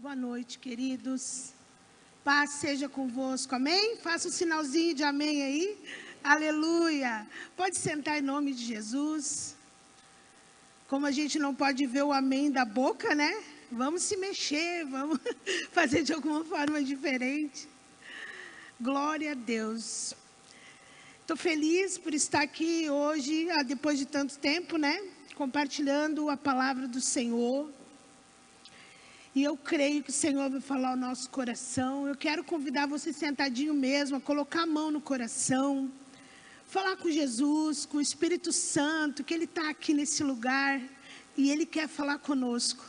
Boa noite, queridos. Paz seja convosco, amém? Faça um sinalzinho de amém aí. Aleluia. Pode sentar em nome de Jesus. Como a gente não pode ver o amém da boca, né? Vamos se mexer, vamos fazer de alguma forma diferente. Glória a Deus. Estou feliz por estar aqui hoje, depois de tanto tempo, né? Compartilhando a palavra do Senhor. E eu creio que o Senhor vai falar ao nosso coração. Eu quero convidar você sentadinho mesmo, a colocar a mão no coração. Falar com Jesus, com o Espírito Santo, que Ele está aqui nesse lugar. E Ele quer falar conosco.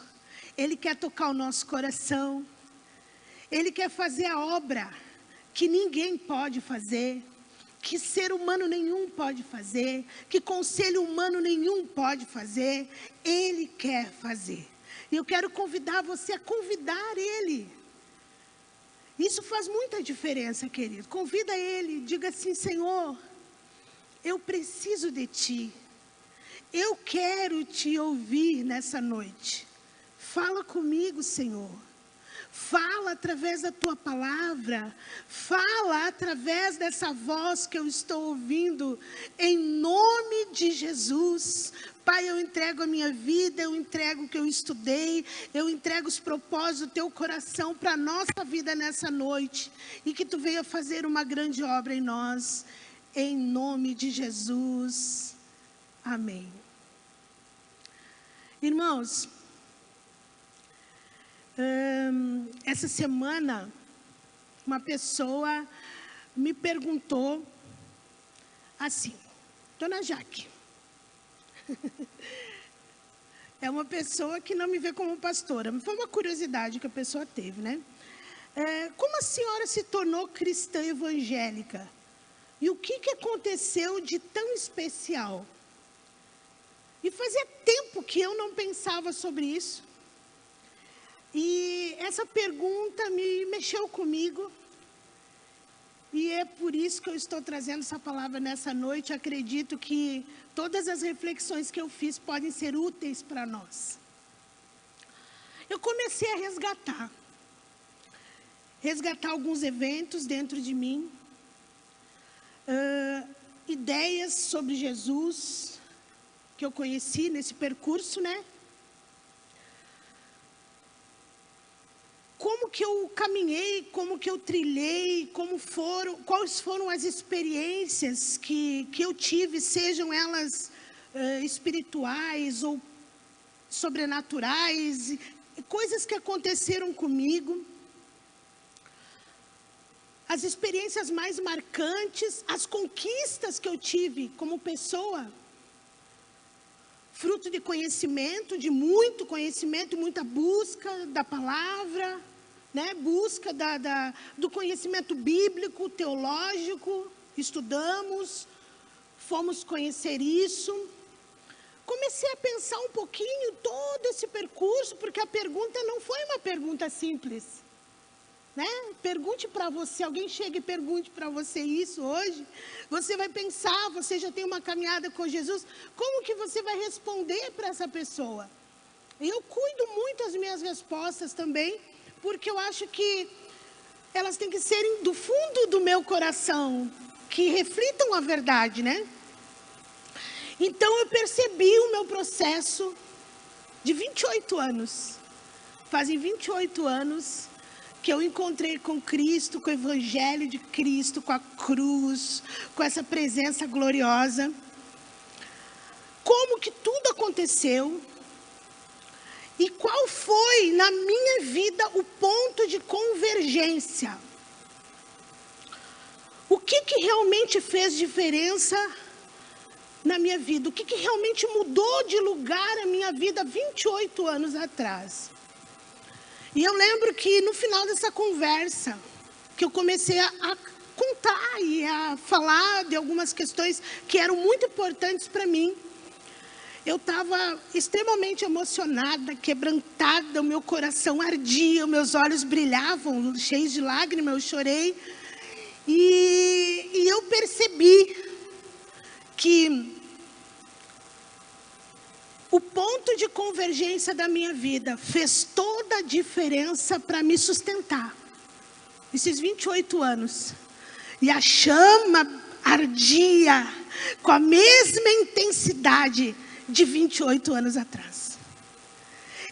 Ele quer tocar o nosso coração. Ele quer fazer a obra que ninguém pode fazer. Que ser humano nenhum pode fazer. Que conselho humano nenhum pode fazer. Ele quer fazer. E eu quero convidar você a convidar Ele. Isso faz muita diferença, querido. Convida Ele, diga assim: Senhor, eu preciso de Ti. Eu quero Te ouvir nessa noite. Fala comigo, Senhor. Fala através da Tua palavra. Fala através dessa voz que eu estou ouvindo. Em nome de Jesus. Pai, eu entrego a minha vida, eu entrego o que eu estudei, eu entrego os propósitos do Teu coração para a nossa vida nessa noite. E que Tu venha fazer uma grande obra em nós. Em nome de Jesus. Amém. Irmãos, essa semana, uma pessoa me perguntou assim: Dona Jaque, é uma pessoa que não me vê como pastora, foi uma curiosidade que a pessoa teve, né? Como a senhora se tornou cristã evangélica? E o que aconteceu de tão especial? E fazia tempo que eu não pensava sobre isso. E essa pergunta me mexeu comigo. E é por isso que eu estou trazendo essa palavra nessa noite. Acredito que todas as reflexões que eu fiz podem ser úteis para nós. Eu comecei a resgatar alguns eventos dentro de mim. Ideias sobre Jesus que eu conheci nesse percurso, né? Como que eu caminhei, como que eu trilhei, quais foram as experiências que eu tive, sejam elas espirituais ou sobrenaturais, coisas que aconteceram comigo. As experiências mais marcantes, as conquistas que eu tive como pessoa, fruto de conhecimento, de muito conhecimento, muita busca da palavra, né? Busca do conhecimento bíblico, teológico, estudamos, fomos conhecer isso. Comecei a pensar um pouquinho todo esse percurso, porque a pergunta não foi uma pergunta simples, né? Pergunte para você, alguém chega e pergunte para você isso hoje, você vai pensar, você já tem uma caminhada com Jesus, como que você vai responder para essa pessoa? Eu cuido muito das minhas respostas também, porque eu acho que elas têm que serem do fundo do meu coração, que reflitam a verdade, né? Então eu percebi o meu processo de 28 anos, fazem 28 anos, que eu encontrei com Cristo, com o Evangelho de Cristo, com a cruz, com essa presença gloriosa. Como que tudo aconteceu e qual foi na minha vida o ponto de convergência? O que realmente fez diferença na minha vida? O que realmente mudou de lugar a minha vida 28 anos atrás? E eu lembro que no final dessa conversa, que eu comecei a contar e a falar de algumas questões que eram muito importantes para mim, eu estava extremamente emocionada, quebrantada, o meu coração ardia, meus olhos brilhavam, cheios de lágrimas, eu chorei. E eu percebi que o ponto de convergência da minha vida fez toda a diferença para me sustentar. Esses 28 anos. E a chama ardia com a mesma intensidade de 28 anos atrás.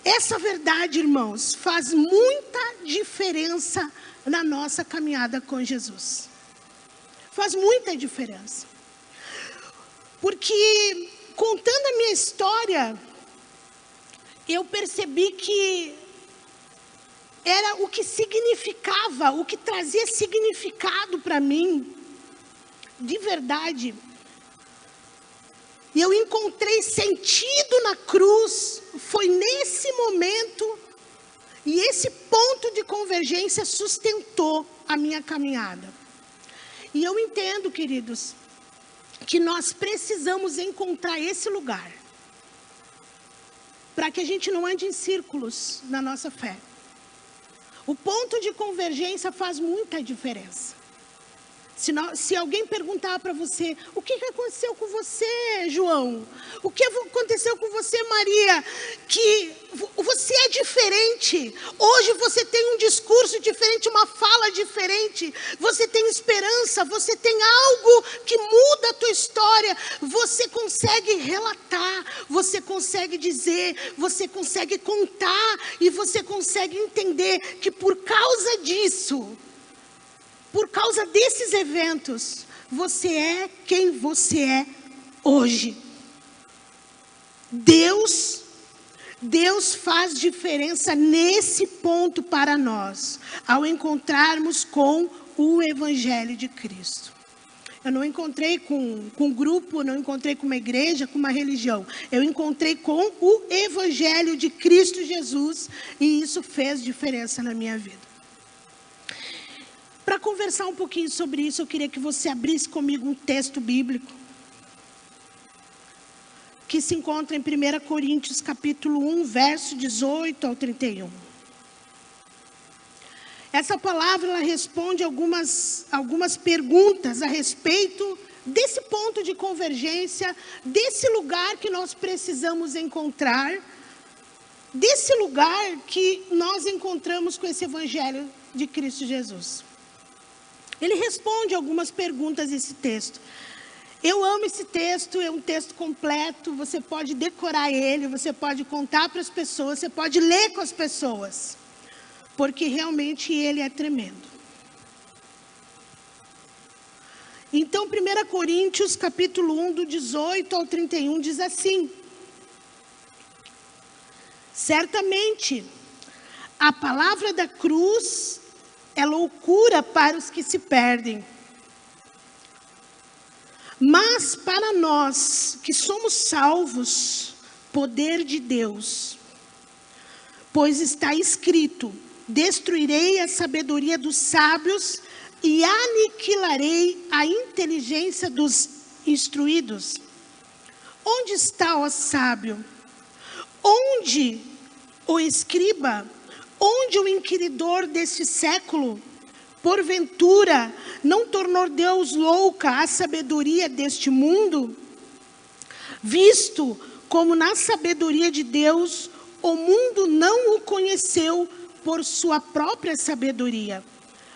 Essa verdade, irmãos, faz muita diferença na nossa caminhada com Jesus. Faz muita diferença. Porque, contando a minha história, eu percebi que era o que significava, o que trazia significado para mim, de verdade. E eu encontrei sentido na cruz, foi nesse momento, e esse ponto de convergência sustentou a minha caminhada. E eu entendo, queridos, que nós precisamos encontrar esse lugar, para que a gente não ande em círculos na nossa fé. O ponto de convergência faz muita diferença. Se alguém perguntar para você, o que aconteceu com você, João? O que aconteceu com você, Maria? Que você é diferente. Hoje você tem um discurso diferente, uma fala diferente. Você tem esperança, você tem algo que muda a tua história. Você consegue relatar, você consegue dizer, você consegue contar. E você consegue entender que por causa disso, por causa desses eventos, você é quem você é hoje. Deus faz diferença nesse ponto para nós, ao encontrarmos com o Evangelho de Cristo. Eu não encontrei com um grupo, não encontrei com uma igreja, com uma religião. Eu encontrei com o Evangelho de Cristo Jesus, e isso fez diferença na minha vida. Para conversar um pouquinho sobre isso, eu queria que você abrisse comigo um texto bíblico que se encontra em 1 Coríntios capítulo 1, verso 18 ao 31. Essa palavra ela responde algumas perguntas a respeito desse ponto de convergência, desse lugar que nós precisamos encontrar, desse lugar que nós encontramos com esse Evangelho de Cristo Jesus. Ele responde algumas perguntas nesse texto. Eu amo esse texto, é um texto completo, você pode decorar ele, você pode contar para as pessoas, você pode ler com as pessoas, porque realmente ele é tremendo. Então, 1 Coríntios, capítulo 1, do 18 ao 31, diz assim: certamente, a palavra da cruz é loucura para os que se perdem. Mas para nós que somos salvos, poder de Deus. Pois está escrito: destruirei a sabedoria dos sábios e aniquilarei a inteligência dos instruídos. Onde está o sábio? Onde o escriba? Onde o inquiridor deste século? Porventura, não tornou Deus louca a sabedoria deste mundo? Visto como na sabedoria de Deus, o mundo não o conheceu por sua própria sabedoria.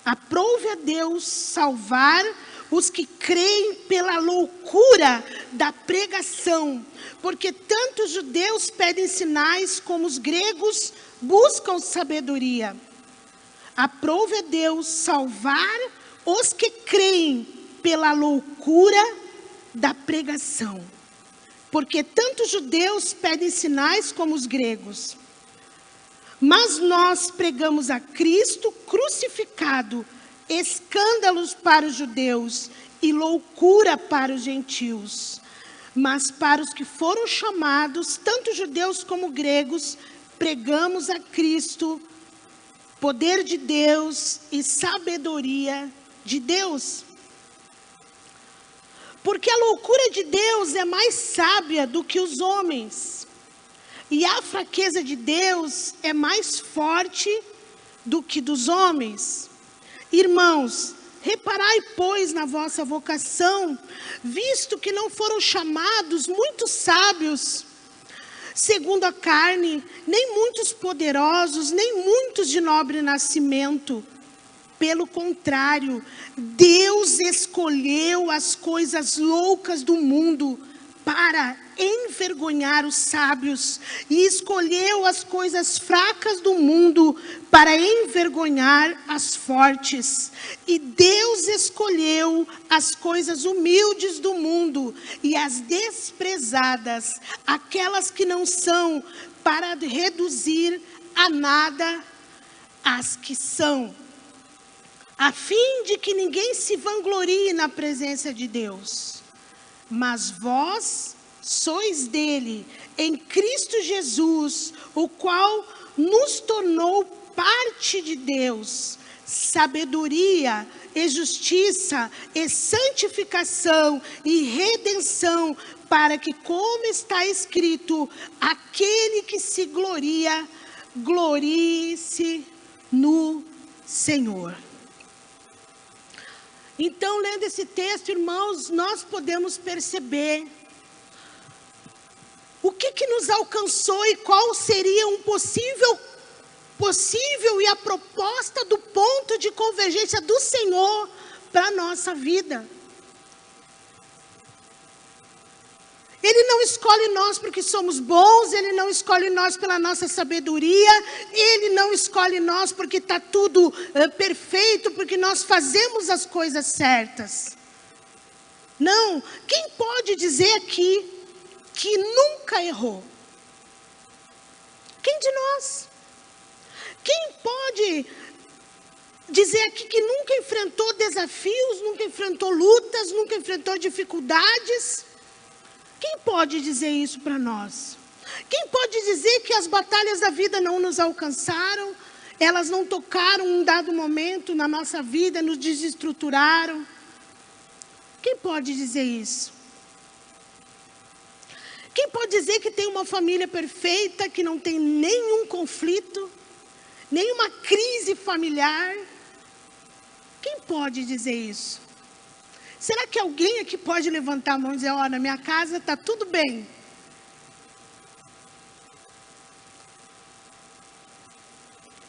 Aprove a Deus salvar os que creem pela loucura da pregação, porque tanto os judeus pedem sinais como os gregos buscam sabedoria. Aprove a Deus salvar os que creem pela loucura da pregação, porque tanto os judeus pedem sinais como os gregos. Mas nós pregamos a Cristo crucificado, escândalos para os judeus e loucura para os gentios. Mas para os que foram chamados, tanto judeus como gregos, pregamos a Cristo, poder de Deus e sabedoria de Deus. Porque a loucura de Deus é mais sábia do que os homens, e a fraqueza de Deus é mais forte do que dos homens. Irmãos, reparai, pois, na vossa vocação, visto que não foram chamados muitos sábios, segundo a carne, nem muitos poderosos, nem muitos de nobre nascimento. Pelo contrário, Deus escolheu as coisas loucas do mundo para envergonhar os sábios, e escolheu as coisas fracas do mundo para envergonhar as fortes. E Deus escolheu as coisas humildes do mundo e as desprezadas, aquelas que não são, para reduzir a nada as que são, a fim de que ninguém se vanglorie na presença de Deus. Mas vós sois dele, em Cristo Jesus, o qual nos tornou parte de Deus, sabedoria e justiça e santificação e redenção, para que, como está escrito, aquele que se gloria, glorie-se no Senhor. Então, lendo esse texto, irmãos, nós podemos perceber o que nos alcançou e qual seria um possível e a proposta do ponto de convergência do Senhor para a nossa vida. Ele não escolhe nós porque somos bons, Ele não escolhe nós pela nossa sabedoria, Ele não escolhe nós porque está tudo perfeito, porque nós fazemos as coisas certas. Não, quem pode dizer aqui que nunca errou? Quem de nós? Quem pode dizer aqui que nunca enfrentou desafios, nunca enfrentou lutas, nunca enfrentou dificuldades? Quem pode dizer isso para nós? Quem pode dizer que as batalhas da vida não nos alcançaram, elas não tocaram em um dado momento na nossa vida, nos desestruturaram? Quem pode dizer isso? Quem pode dizer que tem uma família perfeita, que não tem nenhum conflito, nenhuma crise familiar? Quem pode dizer isso? Será que alguém aqui pode levantar a mão e dizer, ó, na minha casa está tudo bem?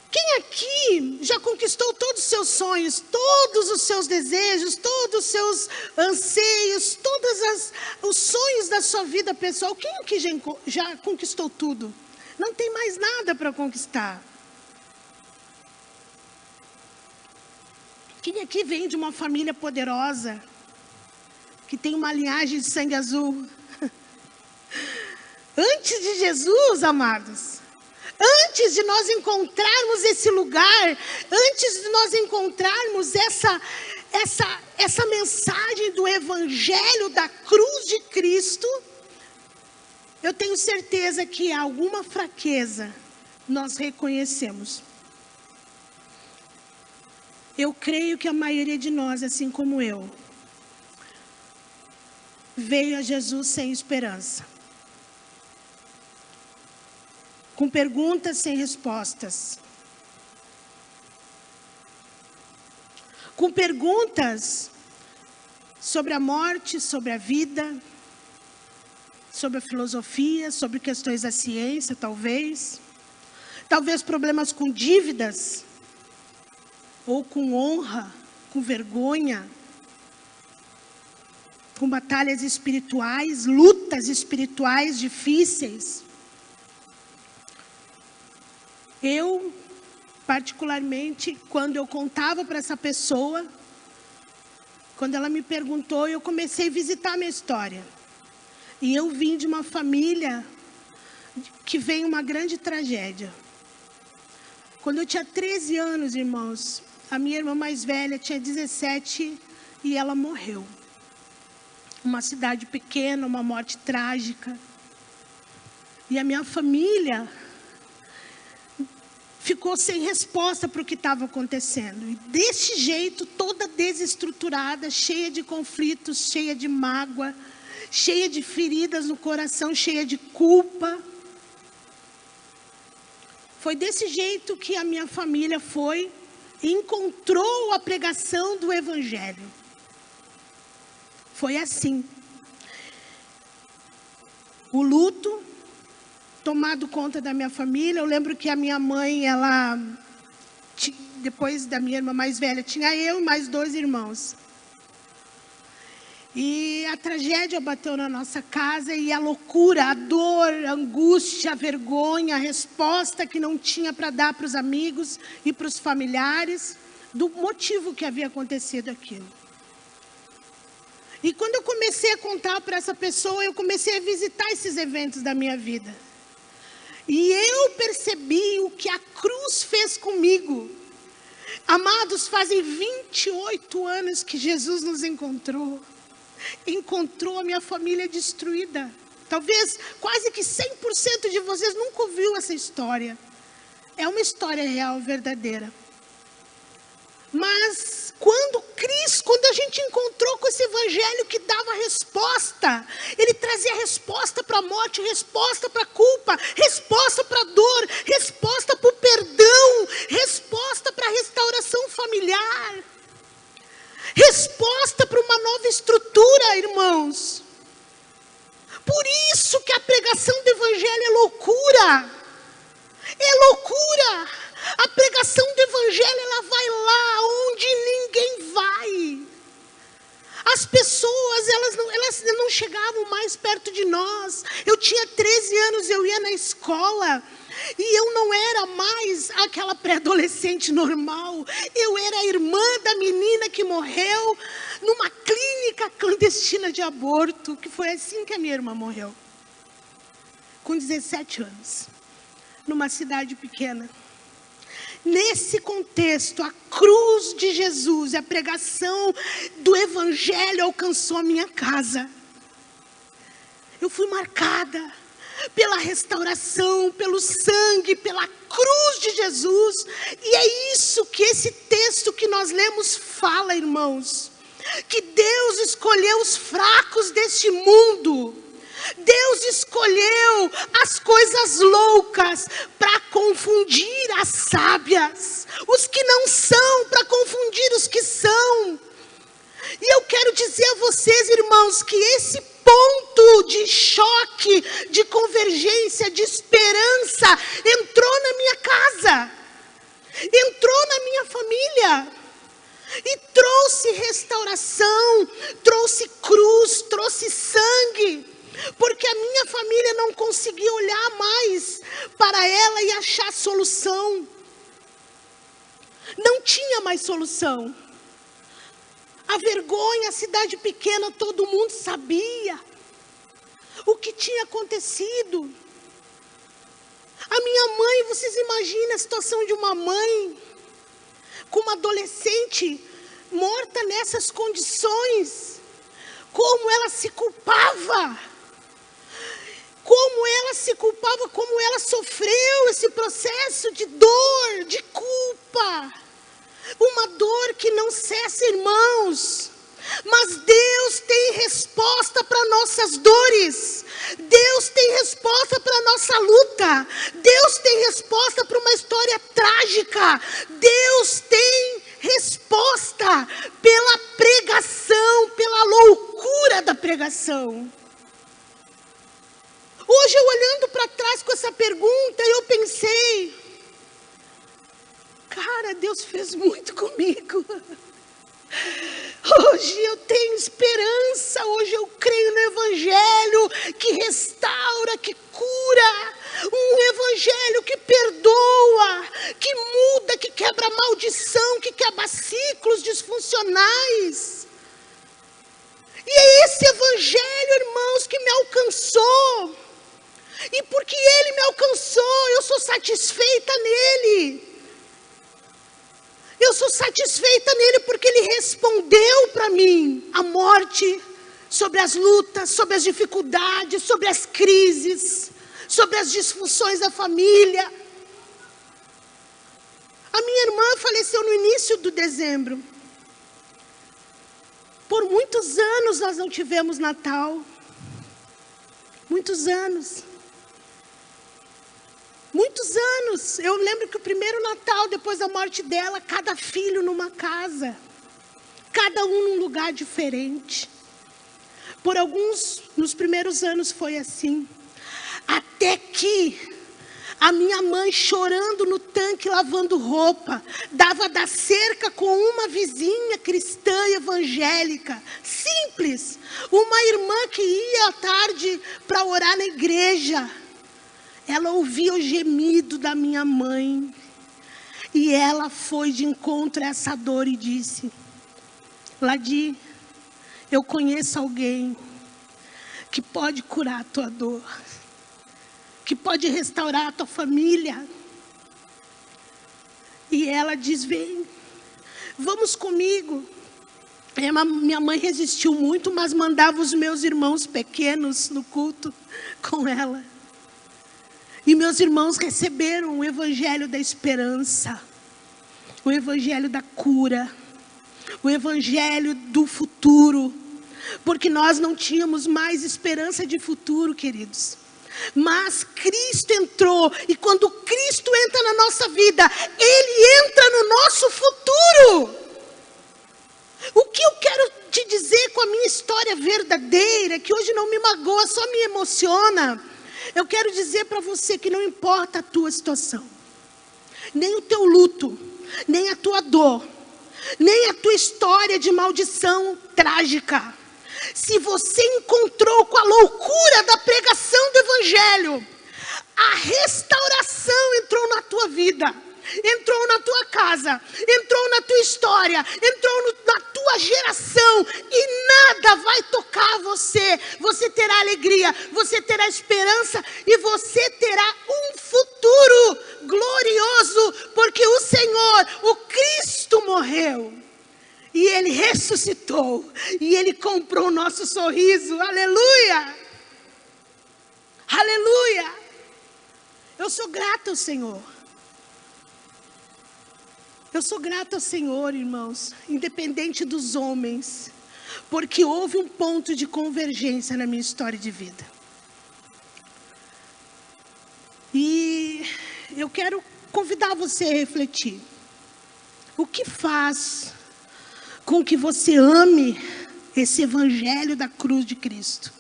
Quem aqui já conquistou todos os seus sonhos, todos os seus desejos, todos os seus anseios, todos os sonhos da sua vida pessoal? Quem aqui já conquistou tudo? Não tem mais nada para conquistar. Quem aqui vem de uma família poderosa, que tem uma linhagem de sangue azul? Antes de Jesus, amados, antes de nós encontrarmos esse lugar, antes de nós encontrarmos essa mensagem do Evangelho da cruz de Cristo, eu tenho certeza que alguma fraqueza nós reconhecemos. Eu creio que a maioria de nós, assim como eu, veio a Jesus sem esperança, com perguntas sem respostas, com perguntas sobre a morte, sobre a vida, sobre a filosofia, sobre questões da ciência, talvez problemas com dívidas, ou com honra, com vergonha, com batalhas espirituais, lutas espirituais difíceis. Eu, particularmente, quando eu contava para essa pessoa, quando ela me perguntou, eu comecei a visitar a minha história. E eu vim de uma família que veio uma grande tragédia. Quando eu tinha 13 anos, irmãos, a minha irmã mais velha tinha 17 e ela morreu. Uma cidade pequena, uma morte trágica. E a minha família ficou sem resposta para o que estava acontecendo. E desse jeito, toda desestruturada, cheia de conflitos, cheia de mágoa, cheia de feridas no coração, cheia de culpa. Foi desse jeito que a minha família foi e encontrou a pregação do Evangelho. Foi assim. O luto, tomado conta da minha família. Eu lembro que a minha mãe, ela, depois da minha irmã mais velha, tinha eu e mais 2 irmãos. E a tragédia bateu na nossa casa e a loucura, a dor, a angústia, a vergonha, a resposta que não tinha para dar para os amigos e para os familiares do motivo que havia acontecido aquilo. E quando eu comecei a contar para essa pessoa, eu comecei a visitar esses eventos da minha vida. E eu percebi o que a cruz fez comigo. Amados, fazem 28 anos que Jesus nos encontrou. Encontrou a minha família destruída. Talvez quase que 100% de vocês nunca ouviu essa história. É uma história real, verdadeira. Mas quando a gente encontrou com esse evangelho que dava resposta, ele trazia resposta para a morte, resposta para a culpa, resposta para a dor, resposta para o perdão, resposta para a restauração familiar, resposta para uma nova estrutura, irmãos. Por isso que a pregação do evangelho é loucura. É loucura. A pregação do evangelho, ela vai lá onde ninguém vai. As pessoas, elas não chegavam mais perto de nós. Eu tinha 13 anos, eu ia na escola. E eu não era mais aquela pré-adolescente normal. Eu era a irmã da menina que morreu numa clínica clandestina de aborto. Que foi assim que a minha irmã morreu. Com 17 anos. Numa cidade pequena. Nesse contexto, a cruz de Jesus, a pregação do evangelho alcançou a minha casa. Eu fui marcada pela restauração, pelo sangue, pela cruz de Jesus. E é isso que esse texto que nós lemos fala, irmãos. Que Deus escolheu os fracos deste mundo. Deus escolheu as coisas loucas para confundir as sábias. Os que não são para confundir os que são. E eu quero dizer a vocês, irmãos, que esse ponto de choque, de convergência, de esperança, entrou na minha casa, entrou na minha família, e trouxe restauração, trouxe cruz, trouxe sangue, porque a minha família não conseguia olhar mais para ela e achar solução. Não tinha mais solução. A vergonha, a cidade pequena, todo mundo sabia o que tinha acontecido. A minha mãe, vocês imaginam a situação de uma mãe com uma adolescente morta nessas condições. Como ela se culpava. Como ela se culpava, como ela sofreu esse processo de dor, de culpa. Uma dor que não cessa, irmãos. Mas Deus tem resposta para nossas dores. Deus tem resposta para nossa luta. Deus tem resposta para uma história trágica. Deus tem resposta pela pregação, pela loucura da pregação. Hoje, eu olhando para trás com essa pergunta, eu pensei, cara, Deus fez muito comigo. Hoje eu tenho esperança, hoje eu creio no evangelho que restaura, que cura. Um evangelho que perdoa, que muda, que quebra maldição, que quebra ciclos disfuncionais. E é esse evangelho, irmãos, que me alcançou. E porque ele me alcançou, eu sou satisfeita nele. Eu sou satisfeita nele porque ele respondeu para mim a morte, sobre as lutas, sobre as dificuldades, sobre as crises, sobre as disfunções da família. A minha irmã faleceu no início de dezembro. Por muitos anos nós não tivemos Natal. Muitos anos. Muitos anos. Eu lembro que o primeiro Natal, depois da morte dela, cada filho numa casa. Cada um num lugar diferente. Por alguns, nos primeiros anos foi assim. Até que a minha mãe, chorando no tanque, lavando roupa, dava da cerca com uma vizinha cristã evangélica, simples, uma irmã que ia à tarde para orar na igreja. Ela ouvia o gemido da minha mãe, e ela foi de encontro a essa dor e disse: Ladi, eu conheço alguém que pode curar a tua dor, que pode restaurar a tua família. E ela diz: vem, vamos comigo. Minha mãe resistiu muito, mas mandava os meus irmãos pequenos no culto com ela. E meus irmãos receberam o evangelho da esperança, o evangelho da cura, o evangelho do futuro, porque nós não tínhamos mais esperança de futuro, queridos. Mas Cristo entrou, e quando Cristo entra na nossa vida, Ele entra no nosso futuro. O que eu quero te dizer com a minha história verdadeira, que hoje não me magoa, só me emociona. Eu quero dizer para você que não importa a tua situação, nem o teu luto, nem a tua dor, nem a tua história de maldição trágica. Se você encontrou com a loucura da pregação do evangelho, a restauração entrou na tua vida, entrou na tua casa, entrou na tua história, entrou na tua geração, e nada vai tocar você. Você terá alegria, você terá esperança, e você terá um futuro glorioso, porque o Senhor, o Cristo, morreu, e Ele ressuscitou, e Ele comprou o nosso sorriso. Aleluia! Aleluia! Eu sou grata ao Senhor. Eu sou grata ao Senhor, irmãos, independente dos homens, porque houve um ponto de convergência na minha história de vida. E eu quero convidar você a refletir. O que faz com que você ame esse evangelho da cruz de Cristo?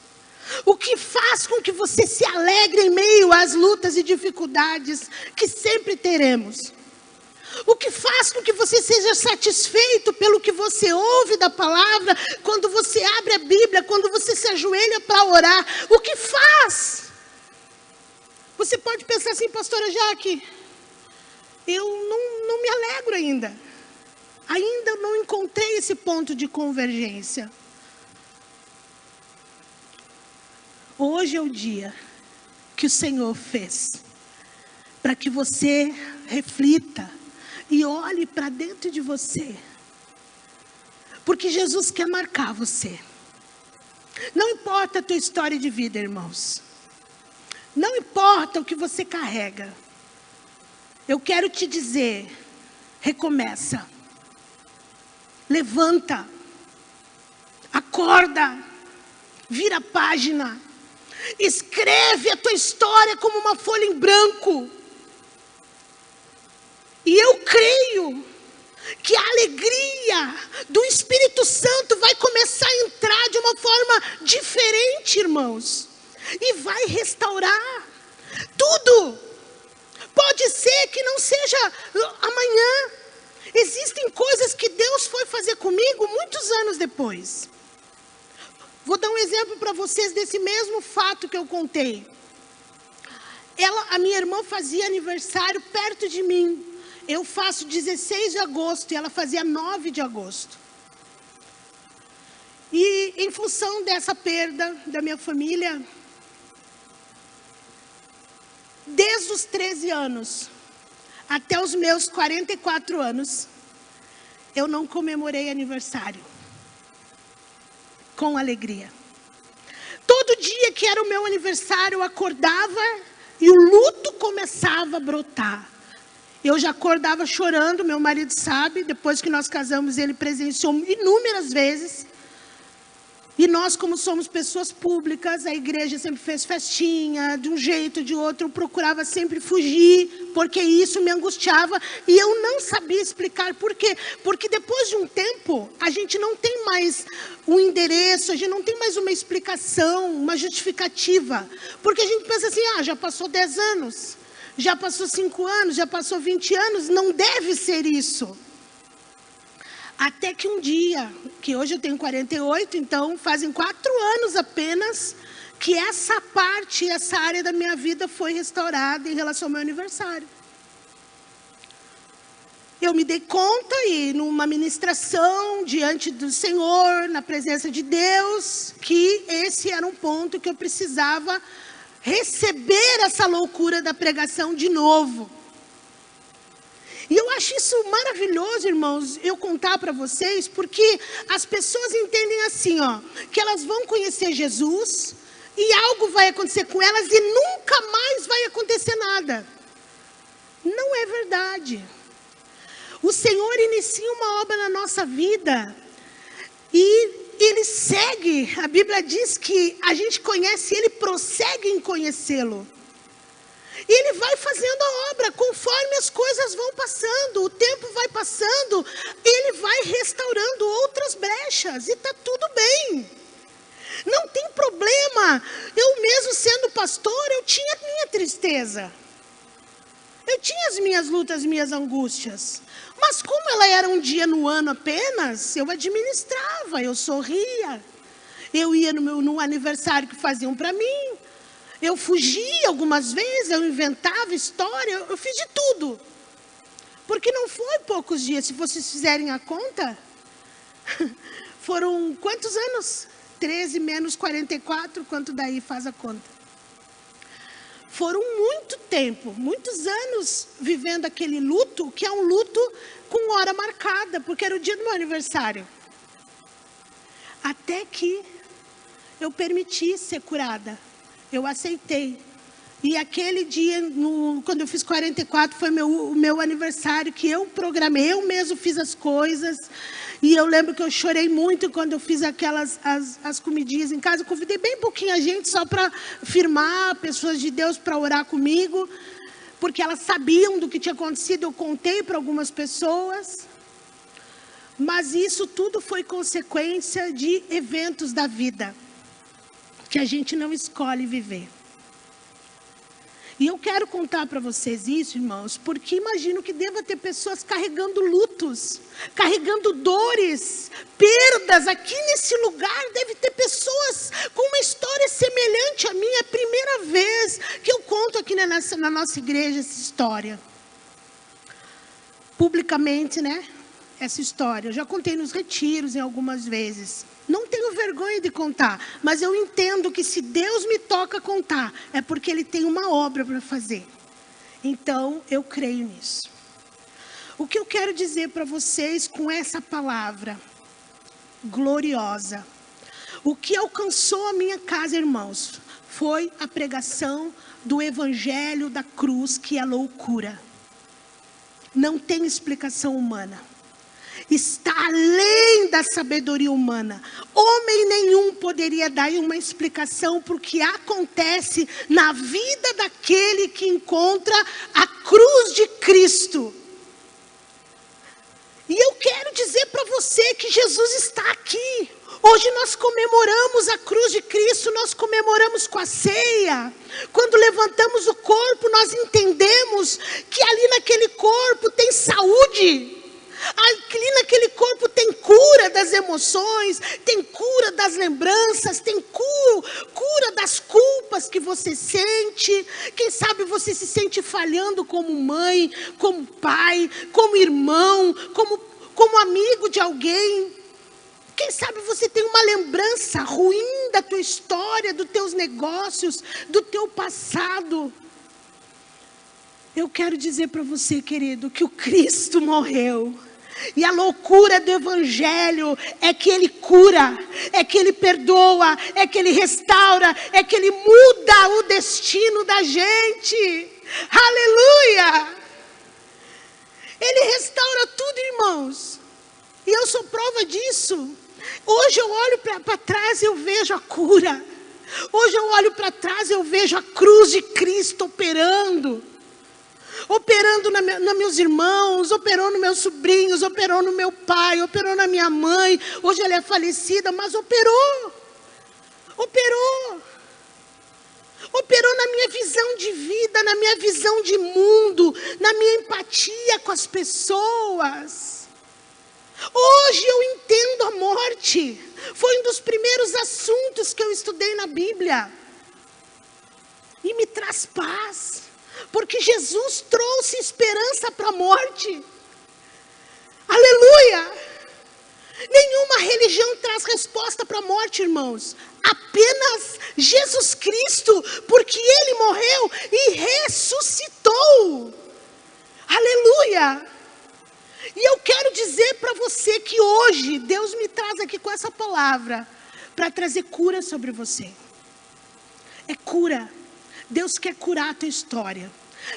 O que faz com que você se alegre em meio às lutas e dificuldades que sempre teremos? O que faz com que você seja satisfeito pelo que você ouve da palavra, quando você abre a Bíblia, quando você se ajoelha para orar? O que faz? Você pode pensar assim: pastora Jaque, eu não me alegro ainda. Ainda não encontrei esse ponto de convergência. Hoje é o dia que o Senhor fez para que você reflita e olhe para dentro de você, porque Jesus quer marcar você. Não importa a tua história de vida, irmãos, não importa o que você carrega. Eu quero te dizer: recomeça, levanta, acorda, vira a página, escreve a tua história como uma folha em branco. E eu creio que a alegria do Espírito Santo vai começar a entrar de uma forma diferente, irmãos, e vai restaurar tudo. Pode ser que não seja amanhã. Existem coisas que Deus foi fazer comigo muitos anos depois. Vou dar um exemplo para vocês desse mesmo fato que eu contei. A minha irmã fazia aniversário perto de mim. Eu faço 16 de agosto e ela fazia 9 de agosto. E em função dessa perda da minha família, desde os 13 anos até os meus 44 anos, eu não comemorei aniversário com alegria. Todo dia que era o meu aniversário, eu acordava e o luto começava a brotar. Eu já acordava chorando, meu marido sabe, depois que nós casamos, ele presenciou inúmeras vezes. E nós, como somos pessoas públicas, a igreja sempre fez festinha, de um jeito, de outro, eu procurava sempre fugir, porque isso me angustiava, e eu não sabia explicar por quê. Porque depois de um tempo, a gente não tem mais um endereço, a gente não tem mais uma explicação, uma justificativa. Porque a gente pensa assim, já passou 10 anos, já passou 5 anos, já passou 20 anos, não deve ser isso. Até que um dia, que hoje eu tenho 48, então fazem 4 anos apenas, que essa parte, essa área da minha vida foi restaurada em relação ao meu aniversário. Eu me dei conta e numa ministração diante do Senhor, na presença de Deus, que esse era um ponto que eu precisava receber essa loucura da pregação de novo. E eu acho isso maravilhoso, irmãos, eu contar para vocês, porque as pessoas entendem assim, que elas vão conhecer Jesus e algo vai acontecer com elas e nunca mais vai acontecer nada. Não é verdade. O Senhor inicia uma obra na nossa vida e Ele segue. A Bíblia diz que a gente conhece Ele, prossegue em conhecê-lo. Ele vai fazendo a obra conforme as coisas vão passando, o tempo vai passando, Ele vai restaurando outras brechas e está tudo bem. Não tem problema. Eu mesmo sendo pastor, eu tinha minha tristeza. Eu tinha as minhas lutas, minhas angústias. Mas como ela era um dia no ano apenas, eu administrava, eu sorria. Eu ia no aniversário que faziam para mim. Eu fugia algumas vezes, eu inventava história, eu fiz de tudo. Porque não foi poucos dias, se vocês fizerem a conta, foram quantos anos? 13 menos 44, quanto daí faz a conta? Foram muito tempo, muitos anos vivendo aquele luto, que é um luto com hora marcada, porque era o dia do meu aniversário. Até que eu permiti ser curada. Eu aceitei. E aquele dia, quando eu fiz 44, foi o meu aniversário, que eu programei, eu mesmo fiz as coisas. E eu lembro que eu chorei muito quando eu fiz as comidinhas em casa. Eu convidei bem pouquinha gente, só para firmar, pessoas de Deus para orar comigo. Porque elas sabiam do que tinha acontecido, eu contei para algumas pessoas. Mas isso tudo foi consequência de eventos da vida que a gente não escolhe viver. E eu quero contar para vocês isso, irmãos, porque imagino que deva ter pessoas carregando lutos, carregando dores, perdas. Aqui nesse lugar deve ter pessoas com uma história semelhante à minha. É a primeira vez que eu conto aqui na nossa igreja essa história. Publicamente, né? Essa história. Eu já contei nos retiros em algumas vezes. Não tenho vergonha de contar, mas eu entendo que se Deus me toca contar, é porque Ele tem uma obra para fazer. Então, eu creio nisso. O que eu quero dizer para vocês com essa palavra gloriosa, o que alcançou a minha casa, irmãos, foi a pregação do Evangelho da cruz, que é loucura. Não tem explicação humana. Está além da sabedoria humana. Homem nenhum poderia dar uma explicação para o que acontece na vida daquele que encontra a cruz de Cristo. E eu quero dizer para você que Jesus está aqui. Hoje nós comemoramos a cruz de Cristo, nós comemoramos com a ceia. Quando levantamos o corpo, nós entendemos que ali naquele corpo tem saúde. Ali naquele corpo tem cura das emoções, tem cura das lembranças, tem cura das culpas que você sente. Quem sabe você se sente falhando como mãe, como pai, como irmão, como amigo de alguém. Quem sabe você tem uma lembrança ruim da tua história, dos teus negócios, do teu passado. Eu quero dizer para você, querido, que o Cristo morreu. E a loucura do Evangelho é que Ele cura, é que Ele perdoa, é que Ele restaura, é que Ele muda o destino da gente. Aleluia! Ele restaura tudo, irmãos. E eu sou prova disso. Hoje eu olho para trás e eu vejo a cura. Hoje eu olho para trás e eu vejo a cruz de Cristo operando nos meus irmãos, operou nos meus sobrinhos, operou no meu pai, operou na minha mãe. Hoje ela é falecida, mas operou na minha visão de vida, na minha visão de mundo, na minha empatia com as pessoas. Hoje eu entendo a morte. Foi um dos primeiros assuntos que eu estudei na Bíblia. E me traz paz. Porque Jesus trouxe esperança para a morte. Aleluia! Nenhuma religião traz resposta para a morte, irmãos. Apenas Jesus Cristo, porque Ele morreu e ressuscitou. Aleluia! E eu quero dizer para você que hoje Deus me traz aqui com essa palavra para trazer cura sobre você. É cura. Deus quer curar a tua história.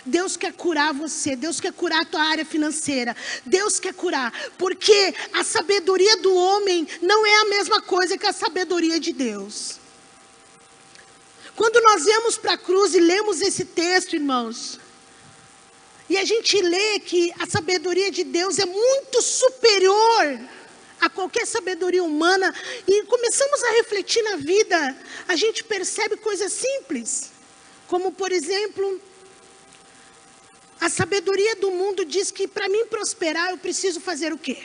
Deus quer curar você. Deus quer curar a tua área financeira. Deus quer curar. Porque a sabedoria do homem não é a mesma coisa que a sabedoria de Deus. Quando nós viemos para a cruz e lemos esse texto, irmãos, e a gente lê que a sabedoria de Deus é muito superior a qualquer sabedoria humana, e começamos a refletir na vida, a gente percebe coisas simples, como por exemplo, a sabedoria do mundo diz que para mim prosperar eu preciso fazer o quê?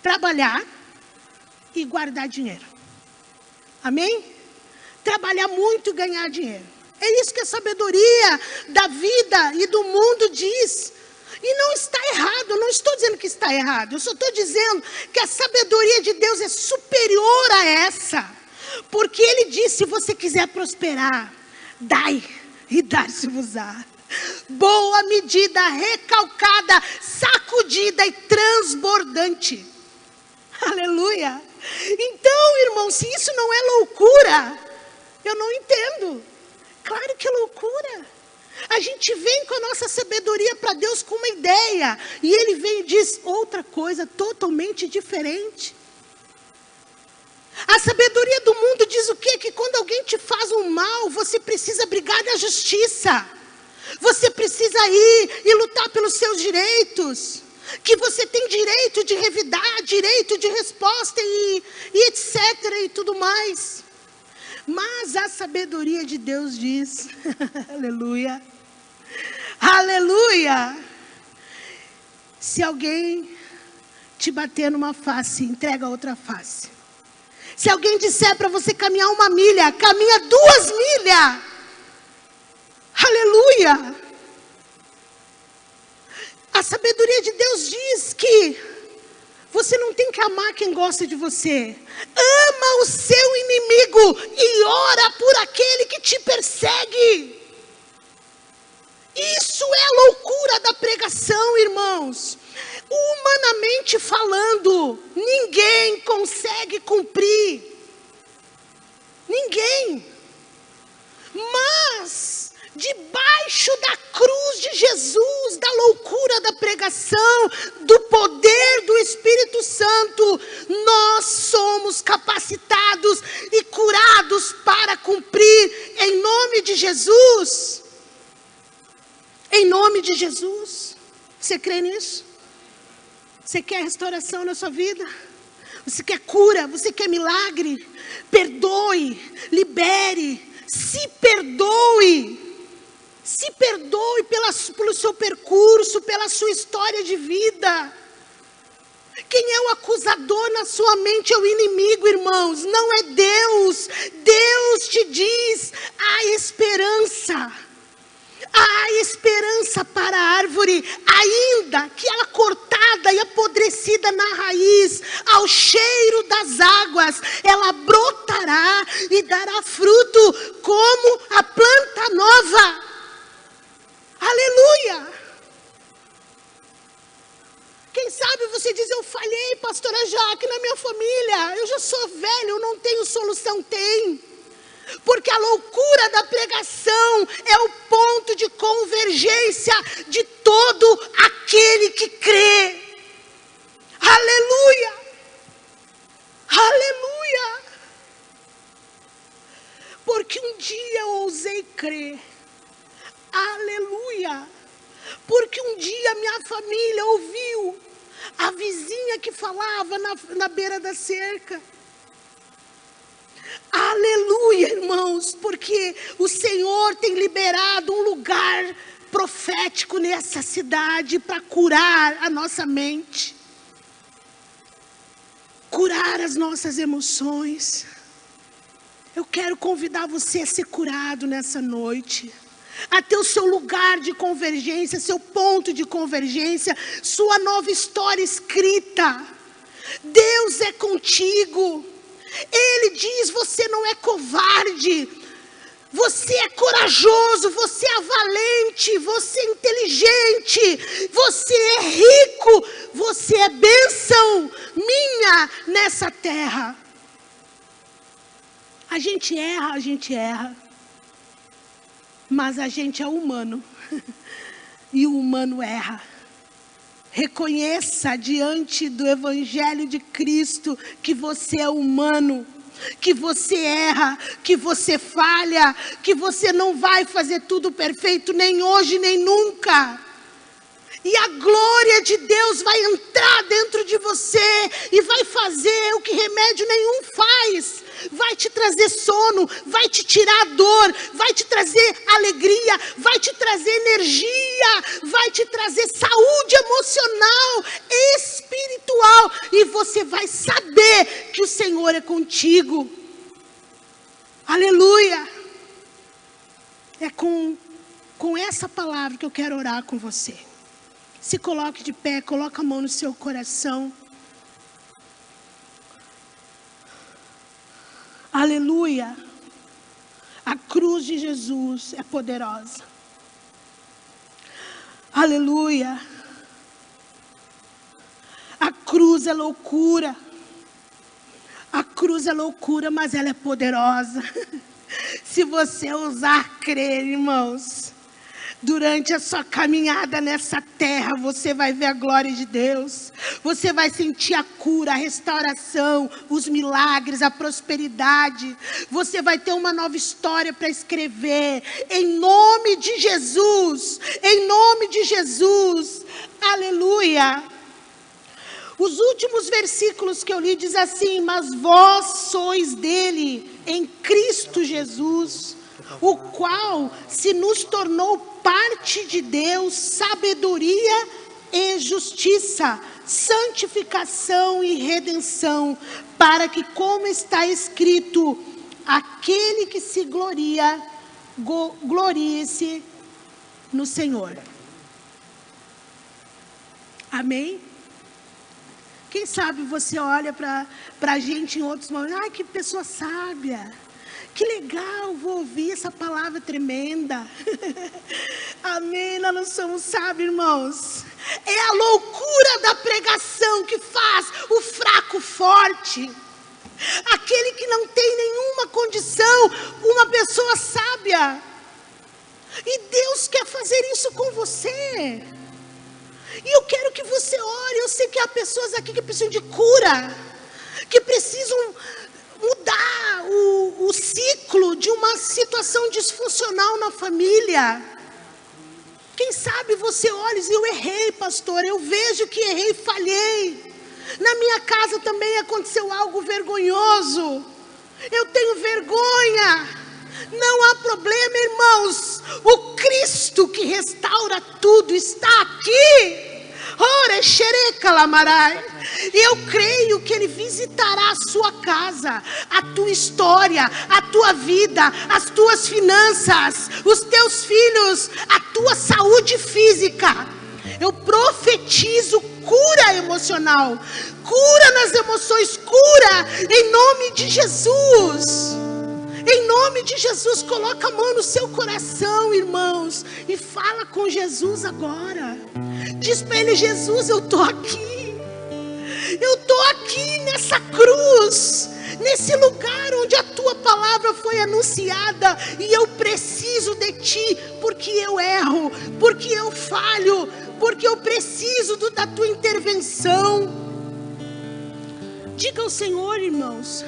Trabalhar e guardar dinheiro. Amém? Trabalhar muito e ganhar dinheiro. É isso que a sabedoria da vida e do mundo diz. E não está errado, eu não estou dizendo que está errado. Eu só estou dizendo que a sabedoria de Deus é superior a essa. Porque Ele diz, se você quiser prosperar, dai e dar-se-vos-á. Boa medida, recalcada, sacudida e transbordante. Aleluia. Então, irmão, se isso não é loucura, eu não entendo. Claro que é loucura. A gente vem com a nossa sabedoria para Deus com uma ideia, e Ele vem e diz outra coisa totalmente diferente. A sabedoria do mundo diz o quê? Que quando alguém te faz um mal, você precisa brigar na justiça. Você precisa ir e lutar pelos seus direitos. Que você tem direito de revidar, direito de resposta e etc. e tudo mais. Mas a sabedoria de Deus diz, aleluia, aleluia. Se alguém te bater numa face, entrega a outra face. Se alguém disser para você caminhar 1 milha, caminha 2 milhas. Aleluia. A sabedoria de Deus diz que você não tem que amar quem gosta de você. Ama o seu inimigo e ora por aquele que te persegue. Isso é a loucura da pregação, irmãos. Humanamente falando, ninguém consegue cumprir. Ninguém. Mas debaixo da cruz de Jesus, da loucura da pregação, do poder do Espírito Santo, nós somos capacitados e curados para cumprir em nome de Jesus. Em nome de Jesus. Você crê nisso? Você quer restauração na sua vida? Você quer cura? Você quer milagre? Perdoe, libere, se perdoe. Se perdoe pelo seu percurso, pela sua história de vida. Quem é o acusador na sua mente é o inimigo, irmãos, não é Deus. Deus te diz, há esperança. Há esperança para a árvore, ainda que ela cortada e apodrecida na raiz, ao cheiro das águas, ela brotará e dará fruto como a planta nova. Aleluia! Quem sabe você diz, eu falhei, pastora Jaque, na minha família, eu já sou velho, eu não tenho solução. Tem. Porque a loucura da pregação é o ponto de convergência de todo aquele que crê. Aleluia! Aleluia! família ouviu a vizinha que falava na beira da cerca. Aleluia, irmãos, porque o Senhor tem liberado um lugar profético nessa cidade para curar a nossa mente, curar as nossas emoções. Eu quero convidar você a ser curado nessa noite, a ter o seu lugar de convergência, seu ponto de convergência, sua nova história escrita. Deus é contigo. Ele diz: você não é covarde, você é corajoso, você é valente, você é inteligente, você é rico, você é bênção minha nessa terra. A gente erra, mas a gente é humano, e o humano erra. Reconheça diante do Evangelho de Cristo que você é humano, que você erra, que você falha, que você não vai fazer tudo perfeito, nem hoje, nem nunca. E a glória de Deus vai entrar dentro de você e vai fazer o que remédio nenhum faz. Vai te trazer sono, vai te tirar dor, vai te trazer alegria, vai te trazer energia, vai te trazer saúde emocional, espiritual. E você vai saber que o Senhor é contigo. Aleluia. É com essa palavra que eu quero orar com você. Se coloque de pé, coloque a mão no seu coração. Aleluia. A cruz de Jesus é poderosa. Aleluia. A cruz é loucura. A cruz é loucura, mas ela é poderosa. Se você ousar crer, irmãos, durante a sua caminhada nessa terra, você vai ver a glória de Deus. Você vai sentir a cura, a restauração, os milagres, a prosperidade. Você vai ter uma nova história para escrever. Em nome de Jesus. Em nome de Jesus. Aleluia. Os últimos versículos que eu li diz assim: mas vós sois dele, em Cristo Jesus, o qual se nos tornou parte de Deus, sabedoria e justiça, santificação e redenção, para que, como está escrito, aquele que se gloria, glorie-se no Senhor. Amém? Quem sabe você olha para a gente em outros momentos: ai, que pessoa sábia. Que legal, vou ouvir essa palavra tremenda. Amém, nós não somos sábios, irmãos. É a loucura da pregação que faz o fraco forte. Aquele que não tem nenhuma condição, uma pessoa sábia. E Deus quer fazer isso com você. E eu quero que você ore. Eu sei que há pessoas aqui que precisam de cura, que precisam mudar o ciclo de uma situação disfuncional na família. Quem sabe você olha e diz: eu errei, pastor, eu vejo que errei, falhei. Na minha casa também aconteceu algo vergonhoso. Eu tenho vergonha. Não há problema, irmãos. O Cristo que restaura tudo está aqui. Ora, xereca lamarai. E eu creio que Ele visitará a sua casa, a tua história, a tua vida, as tuas finanças, os teus filhos, a tua saúde física. Eu profetizo cura emocional, cura nas emoções, cura em nome de Jesus. Em nome de Jesus, coloca a mão no seu coração, irmãos, e fala com Jesus agora. Diz para Ele: Jesus, eu estou aqui. Eu estou aqui nessa cruz, nesse lugar onde a Tua palavra foi anunciada. E eu preciso de Ti, porque eu erro, porque eu falho, porque eu preciso da Tua intervenção. Diga ao Senhor, irmãos.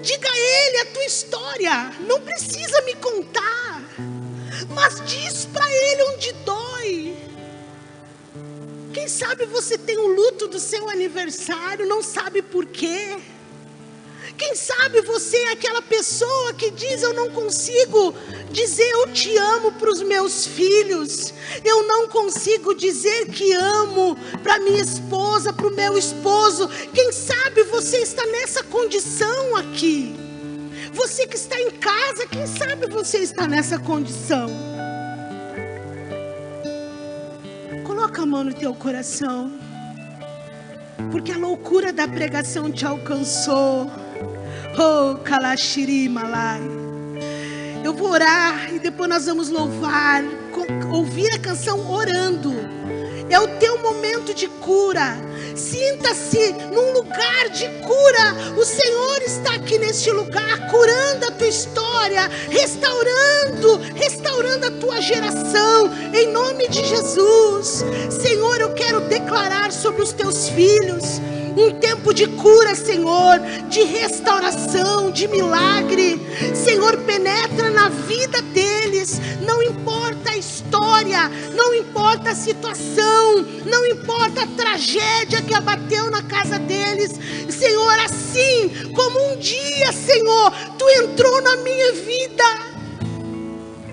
Diga a Ele a tua história. Não precisa me contar, mas diz para Ele onde dói. Quem sabe você tem um luto do seu aniversário, não sabe por quê. Quem sabe você é aquela pessoa que diz: eu não consigo dizer eu te amo para os meus filhos. Eu não consigo dizer que amo para minha esposa, para o meu esposo. Quem sabe você está nessa condição aqui. Você que está em casa, quem sabe você está nessa condição. Coloca a mão no teu coração, porque a loucura da pregação te alcançou. Oh, Kalashiri Malai. Eu vou orar e depois nós vamos louvar, ouvir a canção orando. É o teu momento de cura. Sinta-se num lugar de cura. O Senhor está aqui neste lugar, curando a tua história, restaurando a tua geração, em nome de Jesus. Senhor, eu quero declarar sobre os teus filhos um tempo de cura, Senhor, de restauração, de milagre. Senhor, penetra na vida deles. Não importa a história, não importa a situação, não importa a tragédia que abateu na casa deles. Senhor, assim como um dia, Senhor, Tu entrou na minha vida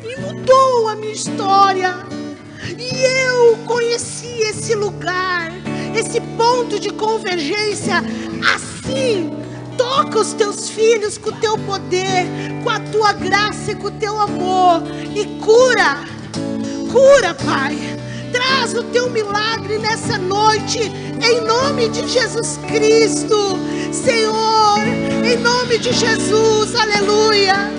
e mudou a minha história, e eu conheci esse lugar, esse ponto de convergência. Assim, toca os teus filhos com o teu poder, com a tua graça e com o teu amor, e cura, Pai. Traz o teu milagre nessa noite, em nome de Jesus Cristo, Senhor, em nome de Jesus, aleluia.